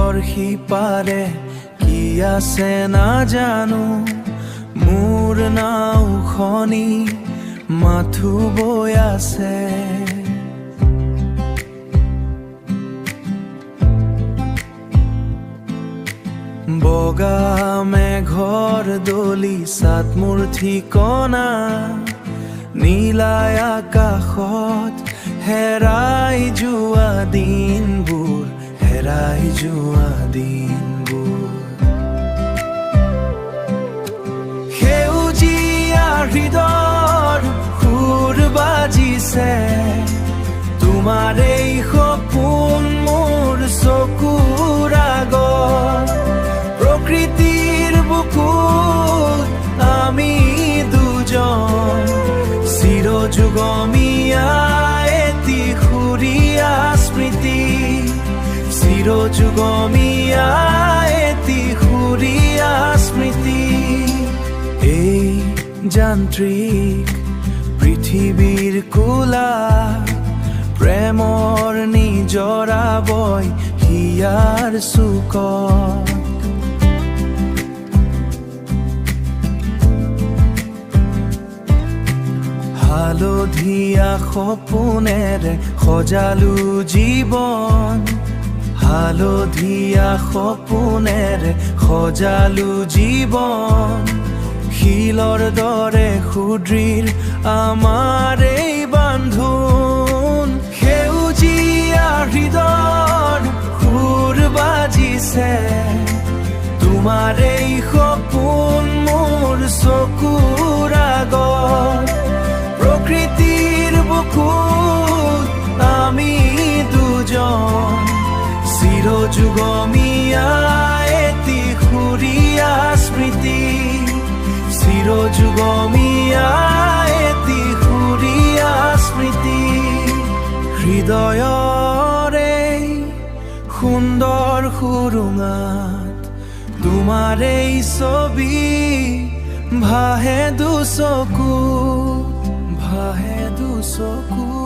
সাগৰৰ সিপাৰে কি আছে নাজানো, মোৰ নাওখনি মাথো বৈ আছে। বগা মেঘৰ দলিচাত মোৰ ঠিকনা, নীলাই আকাশত হেৰাই যোৱা দিনবোৰ, হেৰাই যোৱা দিনবোৰ। সেউজীয়া হৃদয়ৰ সুৰ বাজিছে, তোমাৰ এই সপোন মোৰ চকুৰ আগত। প্ৰকৃতিৰ বুকুত আমি দুজন, চিৰযুগমীয়া এটি সুৰীয়া স্মৃতি, চিৰযুগমীয়া এটি সুৰীয়া স্মৃতি। এই যান্ত্ৰিক পৃথিৱীৰ কোলা প্ৰেমৰ নিজৰা বৈ হিয়াৰ চুকত। হালধীয়া সপোনেৰে সজালো জীৱন, হালধীয়া সপোনেৰে সজালো জীৱন। শিলৰ দৰে সুদৃঢ় আমাৰ এই বান্ধোন, সেউজীয়া হৃদয়ৰ সুৰ বাজিছে, তোমাৰ এই সপোন মোৰ চকুৰ আগত। প্ৰকৃতিৰ বুকুত আমি দুজন, চিৰযুগমীয়া এটি সুৰীয়া স্মৃতি, চিৰযুগমীয়া এটি সুৰীয়া স্মৃতি। হৃদয়ৰে সুন্দৰ সুৰুঙাত তোমাৰ এই ছবি ভাহে দুচকুত, ভাহে দুচকুত।